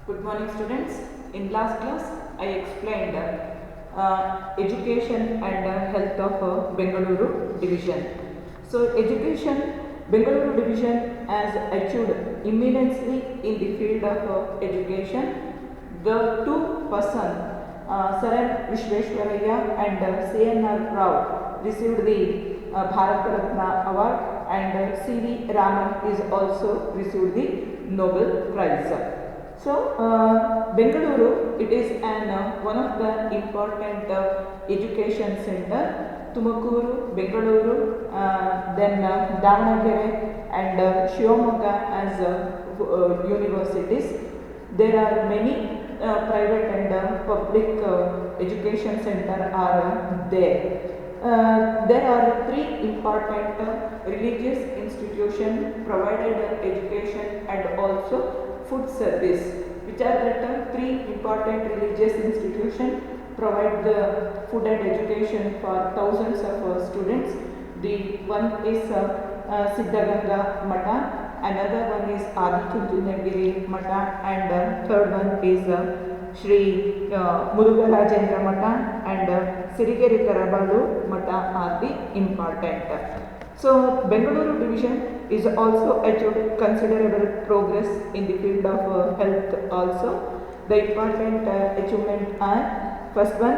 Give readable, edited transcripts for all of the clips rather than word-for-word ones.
Good morning, students. In last class, I explained education and health of Bengaluru division. So, education Bengaluru division has achieved immensely in the field of education. The two persons, Sir M. Vishveshwaraya and C.N.R. Rao, received the Bharat Ratna award, and C.V. Raman is also received the Nobel Prize. So, Bengaluru, it is one of the important education center. Tumakuru, Bengaluru, then Davanagere and Shivamogga as universities. There are many private and public education center are there. There are three important religious institutions provided education and also food service, which are the three important religious institutions provide the food and education for thousands of students. The one is Siddhaganga Mata, another one is Adichunchanagiri Mata, and third one is Shri Murugarajendra Mata and Sirigeri Karabalu Mata are the important. So, Bengaluru division is also achieved considerable progress in the field of health also. The important achievement are, first one,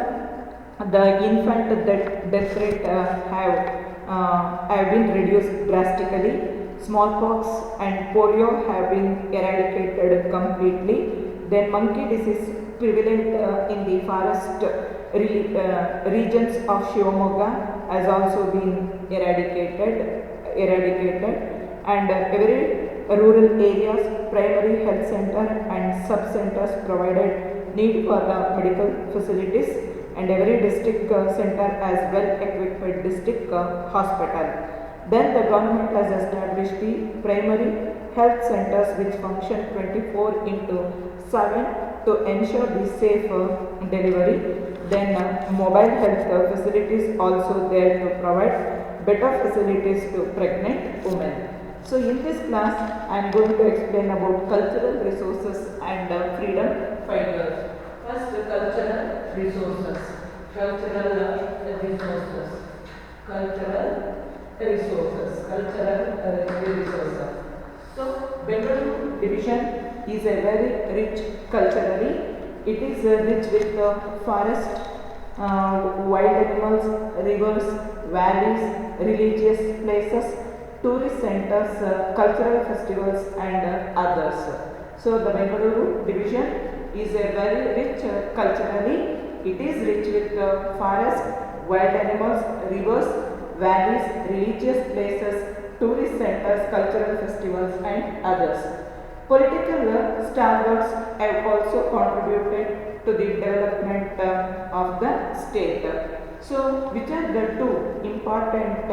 the infant death rate have been reduced drastically. Smallpox and polio have been eradicated completely. Then monkey disease prevalent in the forest regions of Shivamogga has also been eradicated, and every rural areas primary health center and sub centers provided need for the medical facilities, and every district center as well equipped district hospital. Then the government has established the primary health centers which function 24/7 to ensure the safe delivery. Then mobile health facilities also there to provide better facilities to pregnant women. So in this class I am going to explain about cultural resources and freedom fighters. First, cultural resources. Cultural resources. So, Bengaluru division is a very rich culturally. It is rich with forest, wild animals, rivers, valleys, religious places, tourist centers, cultural festivals, and others. So, the Bengaluru division is a very rich culturally. It is rich with forest, wild animals, rivers, valleys, religious places, tourist centers, cultural festivals, and others. Political stalwarts have also contributed to the development of the state. So, which are the two important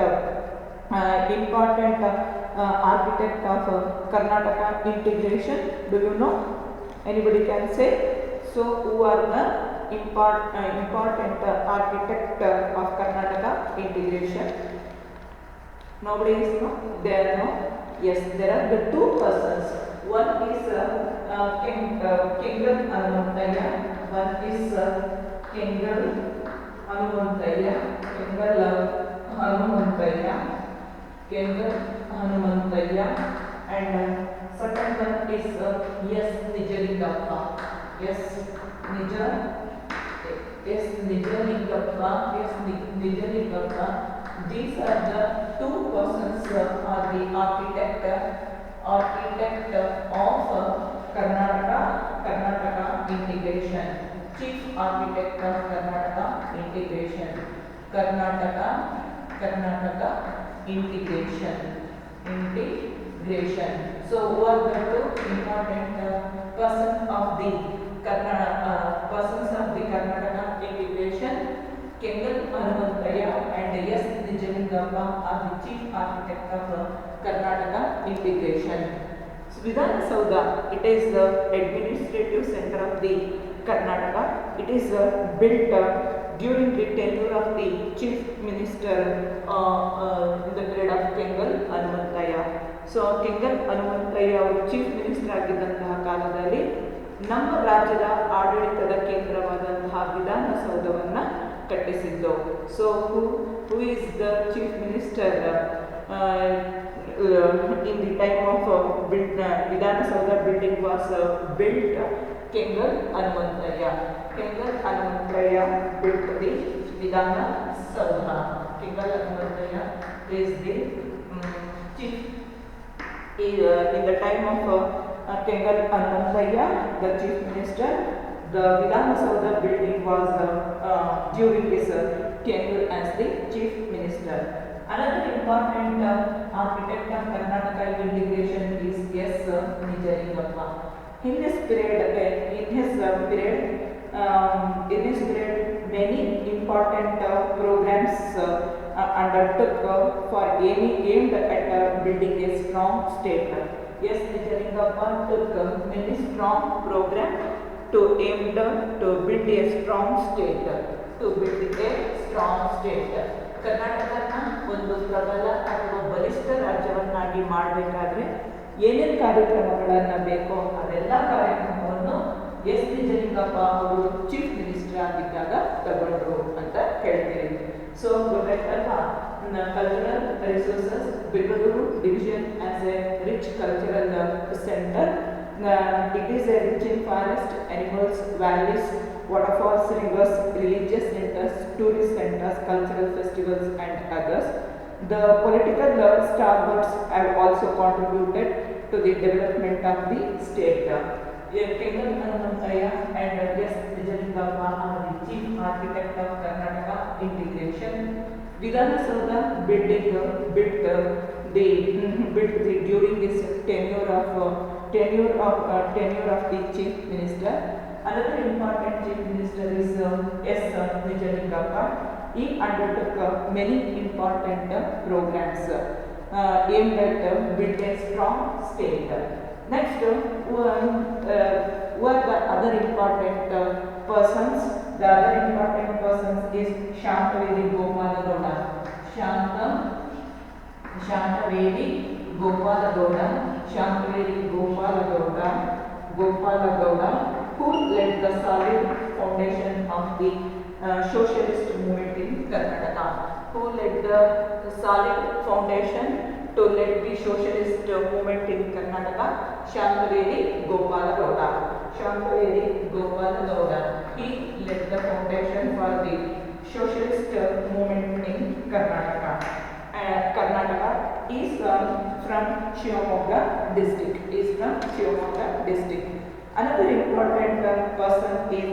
architect of Karnataka integration? Do you know? Anybody can say? So, who are the important architect of Karnataka integration? Nobody is no? There no? Yes, there are the two persons. One is Kengal Hanumanthaiah. One is Kengal Hanumanthaiah. Kengal Hanumanthaiah. And second one is S. Nijalingappa. Nijalingappa. These are the two persons are the architect of Karnataka integration. Chief architect of Karnataka integration. Karnataka integration. So, who are the two important persons of the Karnataka integration? Kengal Hanumanthaiah and S. Nijalingappa are the chief architect of Karnataka integration. Vidhana Soudha, it is the administrative center of the Karnataka. It is built during the tenure of the chief minister in the period of Kengal Hanumanthaiah. So, Kengal Hanumanthaiah ಅವರು chief minister ಆಗಿದ್ದಂತಹ ಕಾಲದಲ್ಲಿ ನಮ್ಮ ರಾಜ್ಯದ ಆಡಳಿತದ ಕೇಂದ್ರವಾದಂತಹ ವಿಧಾನಸೌಧವನ್ನು ಕಟ್ಟಿಸಿದ್ದು. So who is the chief minister in the time of Vidhanasauda building was built. Kengal Hanumantraya. Kengal Hanumantraya built the Vidhanasauda. Kengal Hanumantraya is the chief. In the time of Kengal Hanumantraya, the chief minister, the Vidhanasauda building was during his tenure as the chief minister. Another important architect of Karnataka integration is S. Nijarigappa. In his period, many important programs undertook for aimed at building a strong state. S. Nijarigappa took many strong programs to aimed to build a strong state. ಕರ್ನಾಟಕನ ಒಂದು ಪ್ರಬಲ ಅಥವಾ ಬಲಿಷ್ಠ ರಾಜ್ಯವನ್ನಾಗಿ ಮಾಡಬೇಕಾದ್ರೆ ಏನೇನು ಕಾರ್ಯಕ್ರಮಗಳನ್ನು ಬೇಕೋ ಅದೆಲ್ಲ ಕಾರ್ಯಕ್ರಮವನ್ನು ಎಸ್ ನಿಜಲಿಂಗಪ್ಪ ಅವರು ಚೀಫ್ ಮಿನಿಸ್ಟರ್ ಆಗಿದ್ದಾಗ ತಗೊಂಡ್ರು ಅಂತ ಹೇಳ್ತೀವಿ. ಸೊ ಗೊತ್ತಾಯ್ತಲ್ವಾ, cultural resources, Bengaluru division as a rich cultural centre. It is a rich in forest, animals, valleys, waterfalls, rivers, religious centers, tourist centers, cultural festivals and others. The political stalwarts have also contributed to the development of the state. Kengal Hanumantraya and S. Nijarigappa are the chief architect of Karnataka integration. Vidhanasauda built during his tenure of the chief minister. Another important chief minister is S. Nijarigappa. He undertook many important programs aimed at building a strong state. Next, who are the other important persons? The other important persons is Shantavedi Gopalagowda. Shantavedi Gopalagowda, who led the solid foundation of the socialist movement in Karnataka. Who led the solid foundation to lead the socialist movement in Karnataka? Shantavedi Gopalagowda. He led the foundation for the socialist movement in Karnataka. Karnataka is from Shivamogga district. Another important person is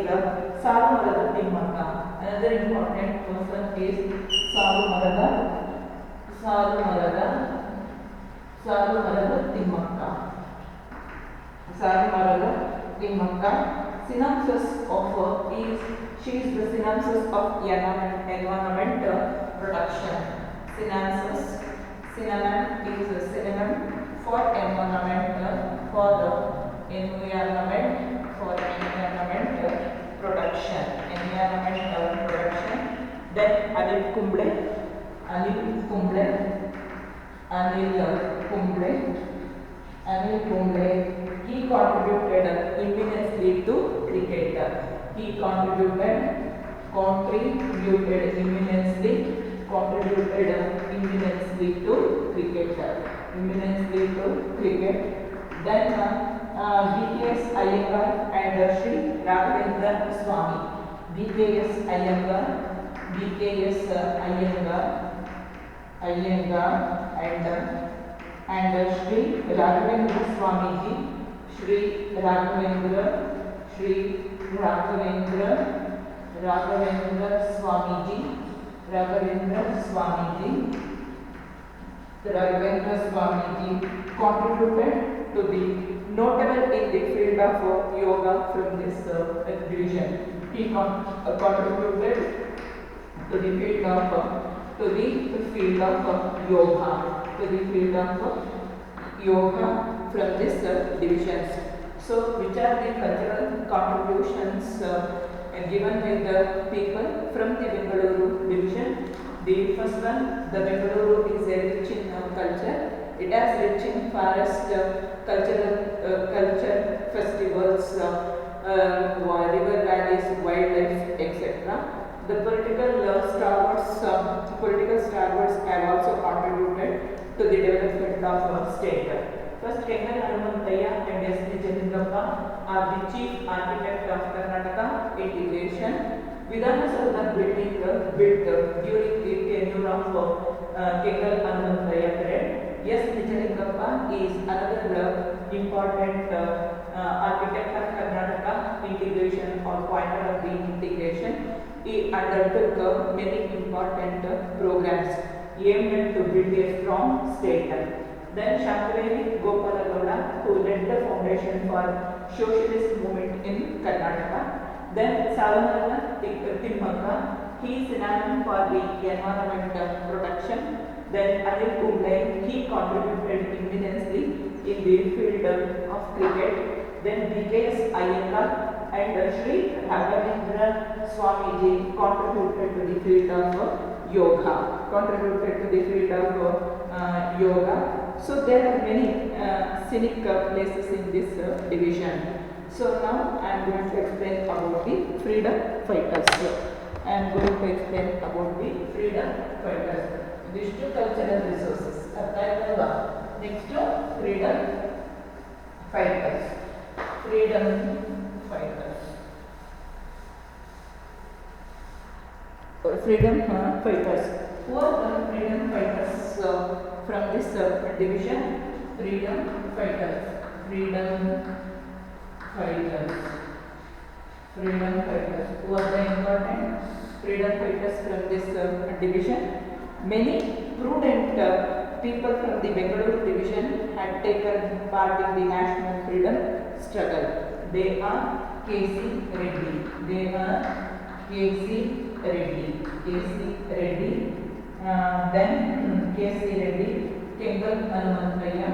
Salumarada Timmakka. Synopsis of she is the synopsis of environment protection. Synonym is a synonym for environment production. Then Anil Kumble. He contributed immensely to cricket. Immensely to cricket. Then BKS Iyengar and Sri Raghavendra Swami. BKS Iyengar and Sri Raghavendra Swamiji. Raghavendra Swamiji contributed to the notable in the field of yoga from this division. He contributed to the field of yoga from this divisions. So, which are the cultural contributions given by the people from the Bengaluru division? The first one, the Bengaluru is a rich in culture. It has rich in forest, culture festivals, the political stalwarts have also contributed to the development of state. First, Kengal Hanumanthayya and S. Nijalingappa are the chief architect of Karnataka integration. Vidhana Sabha building built during the tenure of Kengal Hanumanthayya period. S. Nijalingappa is another important architect of Karnataka integration or pointer of the integration. He undertook many important programs aimed to build a strong state. Then Shankareli Gopalagowda, who led the foundation for socialist movement in Karnataka. Then Savanala Timmaka, he is synonymous for the environment protection. Then Anil Kumble, he contributed immensely in the field of cricket. Then B.K.S. Iyengar and Sri Raghavendra Swamiji contributed to the field of yoga. So there are many scenic places in this division. So now I am going to explain about the freedom fighters. These two cultural resources. Next, freedom fighters. Freedom fighters. Who are the freedom fighters from this division? Freedom fighters. Who are the important freedom fighters from this division? Many prudent people from the Bengaluru division had taken part in the national freedom struggle. They are K.C. Reddy. Then K.C. Reddy, Kengal Hanumanthayya,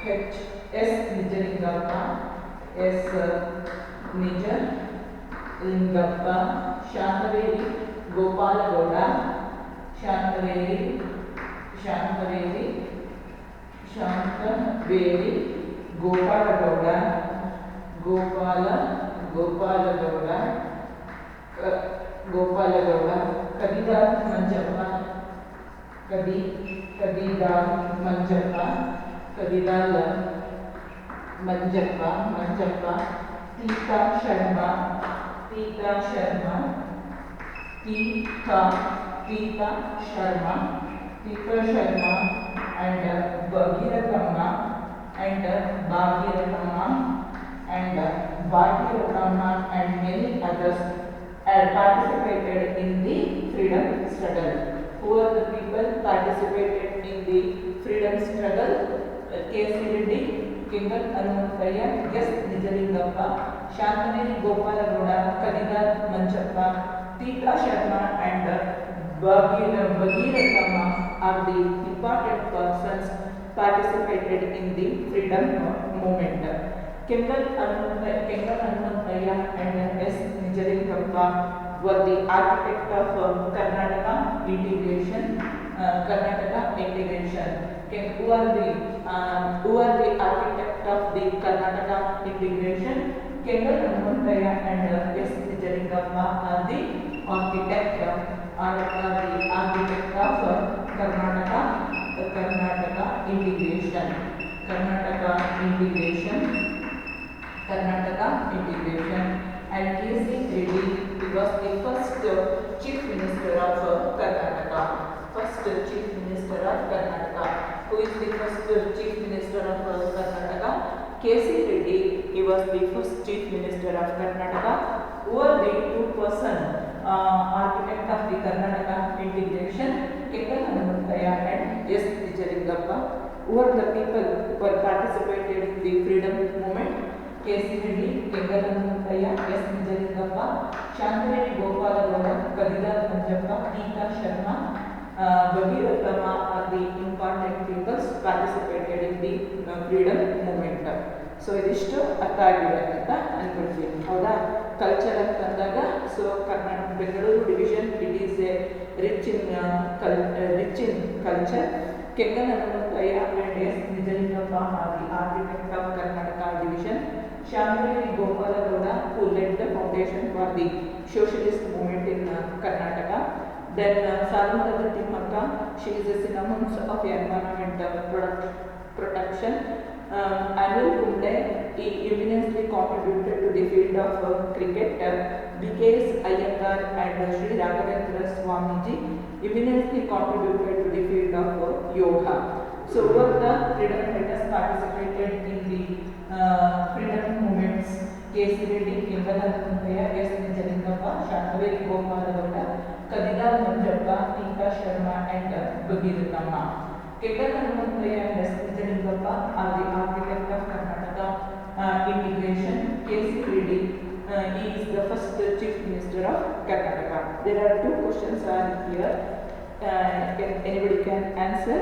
H.S. Nijalingappa, Shankareli Gopalagowda, Gopalagowda, Kadidal Manjappa, Tita Sharma, and Bhagirathamma and many others had participated in the freedom struggle. Who are the people participated in the freedom struggle? K.C. Reddy, Kengal Hanumanthayya, S. Nijalingappa, Shankareli Gopalagowda, Kadidal Manjappa, Tita Sharma and Bhagirathamma are the important persons participated in the freedom movement. Kengal Hanumanthayya and S. Nijalingappa were the architect of Karnataka integration. Who are the architect of the Karnataka integration? Kengal Hanumanthayya and S. Nijalingappa are the architect of Karnataka integration. And K.C. Reddy was the first chief minister of Karnataka. Who is the first chief minister of Karnataka? K.C. Reddy. He was the first chief minister of Karnataka. Who are the two-person architect of the Karnataka integration? Kengal Hanumanthayya and S. Nijalingappa. Who are the people who were participated in the freedom movement? K.C. Reddy, Kengal Hanumanthayya, S. Nijalingappa, Shankareli Gopalagowda, Kadidal Manjappa, Tita Sharma, Bhagirathamma are the important people participated in the freedom movement. So ಇದಿಷ್ಟು ಅರ್ಥ ಆಗಿದೆ ಅಂತ ಅನ್ಕೊಳ್ತೀನಿ. ಹೌದಾ? Culture ಅಂತಂದಾಗ so Bengaluru division it is A rich in culture Kengan Hanumanthaya and S. Nijalingappa are the architect of Karnataka division. Shantavelli Gopala Gowda, who led the foundation for the socialist movement in Karnataka. Then Salumarada Timmaka, she is a synonym of environmental protection. Anil Kunde, he eminently contributed to the field of cricket. B.K.S. Iyengar and Sri Raghavendra Swamiji eminently contributed to the field of yoga. So, all the freedom fighters participated in the freedom movements. K.C. Reddy, Kengan Hanumanthaya, S. Nijalingappa, Shantavelli Gopala Gowda, Kadida Manjappa, Tika Sharma, and Bhagirathamma. Kengan Hanumanthaya and S. Nijalingappa are the architect of Karnataka integration. K.C. Reddy, he is the first chief minister of Karnataka. There are two questions are here. Anybody can answer?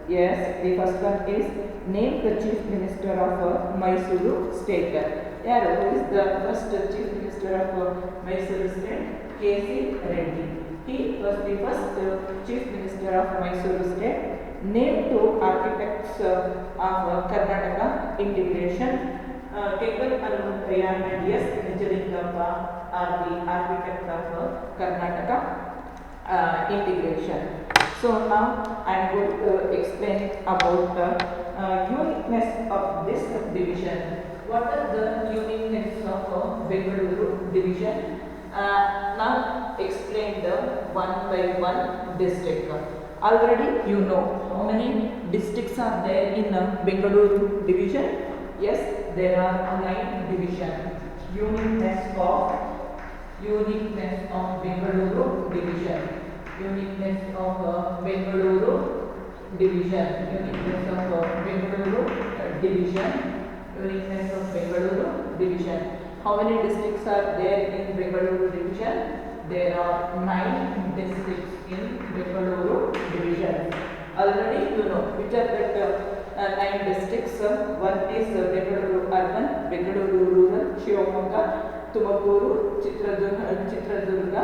Yes, the first one is name the chief minister of Mysuru state. Yeah, who is the first chief minister of Mysuru state? K.C. Reddy. He was the first chief minister of Mysuru state. Name two architects of Karnataka integration. Kengan Hanumanthaya and S. Nijalingappa are the architects of Karnataka integration. So now I am going to explain about the uniqueness of this division. What are the uniqueness of Bengaluru division? Now explain the one by one district. Already you know how many districts are there in Bengaluru division. Yes, there are 9 divisions. Uniqueness of Bengaluru division. Uniqueness of Bengaluru division. Uniqueness of Bengaluru division. Uniqueness of Bengaluru division. How many districts are there in Bengaluru division? There are 9 districts in Bengaluru division. Already you know which are the 9 districts. One is Bengaluru urban, Bengaluru rural, Shivamogga, Tumakuru, Chitradurga,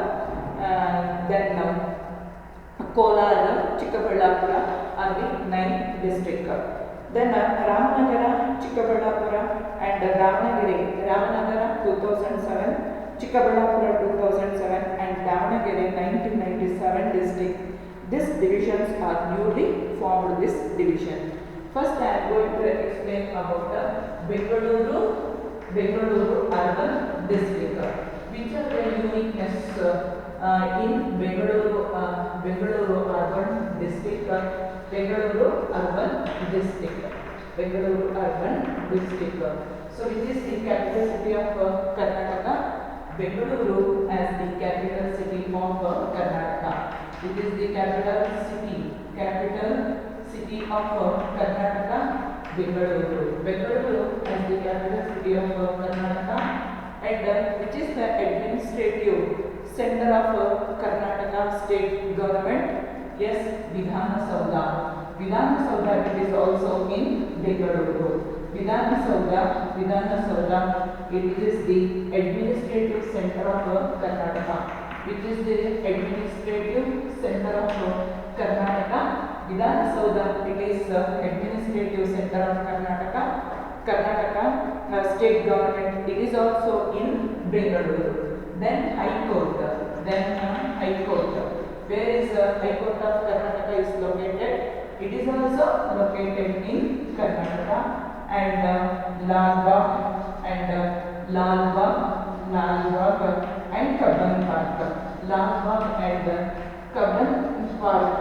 then Kolar, Chikkaballapura are the 9 districts. Then Ramanagara, Chikkaballapura and Ramanagara 2007, Chikkaballapura 2007 and Davanagere 1997 district. These divisions are newly formed this division. First I am going to explain about the Bengaluru urban district. Which are the uniqueness in Bengaluru urban district? Bengaluru urban district. So which is the capital city of Karnataka? Bengaluru as the capital city of Karnataka. It is the capital city of Karnataka, Bengaluru. Bengaluru as the capital city of Karnataka, and which is the administrative center of Karnataka state government. Yes, Vidhana Soudha. It is also in Bengaluru. Vidhana Soudha. It is the administrative center of Karnataka. Which is the administrative center of Karnataka. Vidhana Soudha, it is administrative center of Karnataka. State government, it is also in Bengaluru. Then High Court. Where is High Court of Karnataka is located? It is also located in Karnataka. And Lal Bagh and Kabban Park. Lal Bagh and Kabban Park,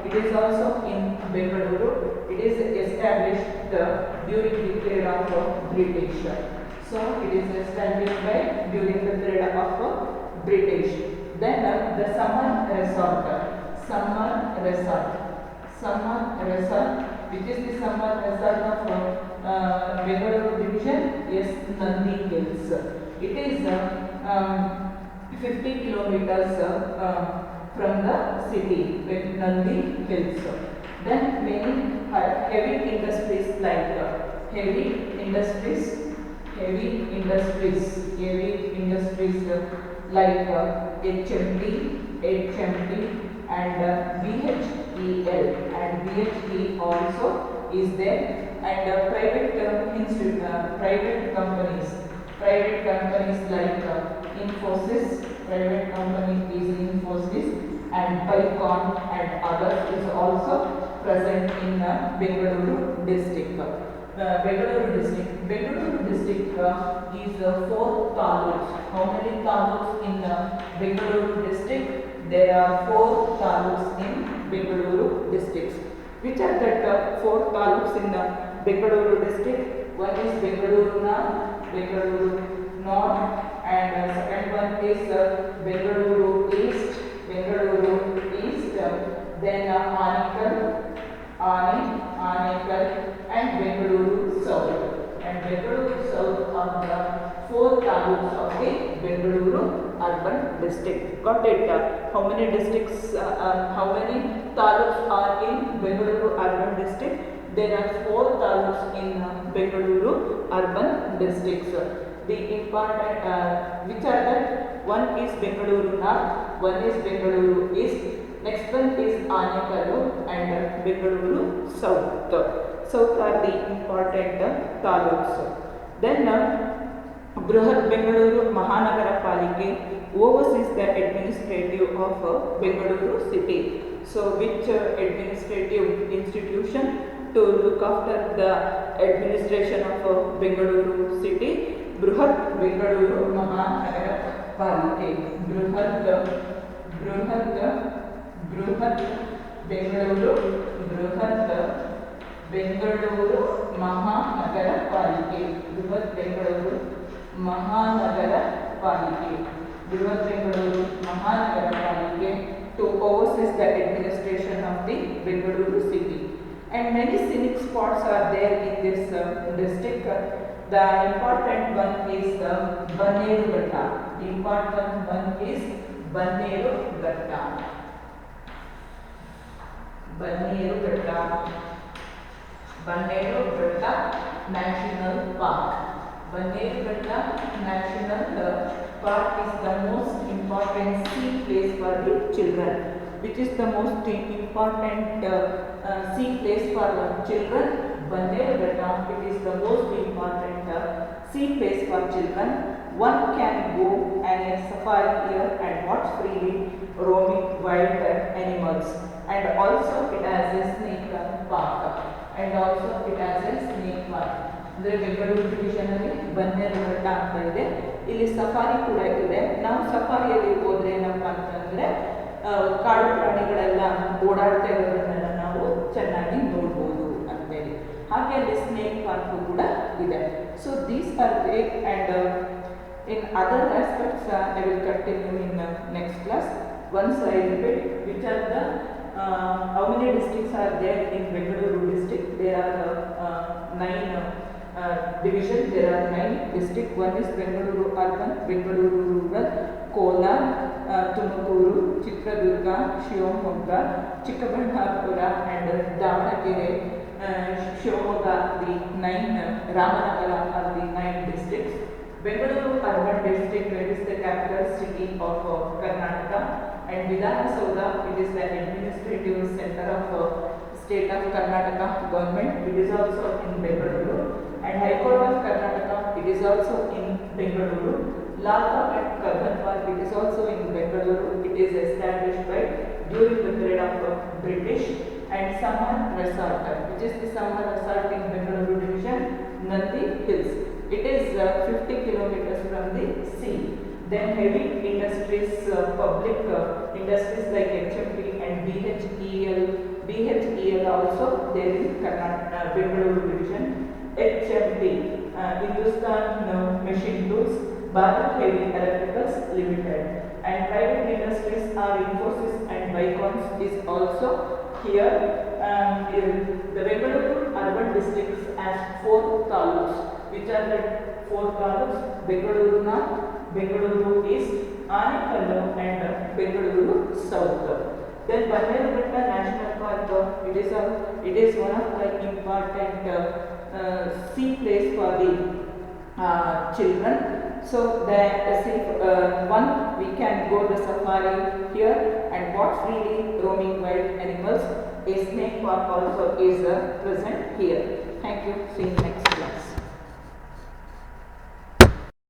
it is also in Bengaluru. It is established during the period of British. So it is established during the period of British. Then the summer resort, which is the summer resort of Bengaluru division. Yes, Nandi Hills. It is 50 kilometers from the city with Nandi Hills. Then many heavy industries like HMT and BHEL BHE also is there, and private companies like Infosys, private company is Infosys, and Bicon and others is also present in Bengaluru district. Bengaluru district is 4 taluks. How many taluks in Bengaluru district? There are 4 taluks in Bengaluru districts. Which are the 4 taluks in Bengaluru district? One is Bengaluru North, and second one is Bengaluru East, then Anekal, and Bengaluru South. And Bengaluru South are the 4 taluks of the Bengaluru urban district. Got it? How many districts, how many taluks are in Bengaluru urban district? There are 4 taluks in Bengaluru urban districts. The important, which are that? One is Bengaluru North, one is Bengaluru East, next one is Anekalu, and Bengaluru South. South are the important taluks. Then Brihat Bengaluru Mahanagara Palike oversees the administrative of Bengaluru city. So which administrative institution to look after the administration of Bengaluru city? Brihat Bengaluru Mahanagara Palike. Brihat Bengaluru Mahanagara Palike. Brihat Bengaluru Mahanagara Palike. Brihat Bengaluru Mahanagara Palike to oversees the administration of the Bengaluru city. And many scenic spots are there in this district. The important one is Banneru Ghatta. The important one is Banneru Ghatta. Banneru Ghatta National Park. Banneru Ghatta National Park is the most important sea place for the children. Which is the most important sea place for children? Banneru Ghatta. It is the most important sea place for children. One can go on a safari here and watch freely roaming wild animals. And also it has a snake park. ಅಂದರೆ Bengaluru division ಅಲ್ಲಿ ಬನ್ನೇರು ಘಟ್ಟ ಅಂತ ಇದೆ. ಇಲ್ಲಿ safari ಕೂಡ ಇದೆ. ನಾವು ಸಫಾರಿಯಲ್ಲಿ ಹೋದ್ರೆ ಏನಪ್ಪ ಅಂತಂದ್ರೆ ಕಾಡು ಪ್ರಾಣಿಗಳೆಲ್ಲ ಓಡಾಡ್ತಾ ಇರೋದನ್ನೆಲ್ಲ ನಾವು ಚೆನ್ನಾಗಿ ನೋಡ್ಬೋದು ಅಂತೇಳಿ. ಹಾಗೆ ಅಲ್ಲಿ ಸ್ನೇಕ್ ಪಾರ್ಕ್ ಕೂಡ ಇದೆ. So these are great, and in other aspects I will continue in next class. Once I repeat, which are the how many districts are there in Bengaluru district? There are 9 divisions. There are 9 districts. One is Bengaluru urban, Bengaluru rural, Kolar, Tumakuru, Chitradurga, Shivamogga, Chikkaballapura, and Davanagere. Shivamogga, the 9 Ramanagara are the 9 districts. Bengaluru urban district, it is the capital city of Karnataka, and Vidhana Soudha, it is the administrative center of state of Karnataka government. It is also in Bengaluru, and High Court of Karnataka, it is also in Bengaluru. Lal Bagh and Karban Park, it is also in Bengaluru. It is established by during the period of British. And summer resort, which is the summer resort in Bengaluru division, Nandi Hills. It is 50 kilometers from the sea. Then heavy industries, public industries like HMP and BHEL also there in Karnataka, Bengaluru division. HMP, Hindustan Machine Tools, Bharat Heavy Electricals Limited. And private industries are Infosys and Bicon is also here. The Bengaluru urban districts has 4 taluks. Which are the 4 taluks? Bengaluru North, Bengaluru East, Anekalu, and Bengaluru South. Then Banneru Ghatta National Park, it is one of the important sea place for the children. So one, we can go the safari here and watch freely roaming wild animals. a snake park also is present here. Thank you. See you next.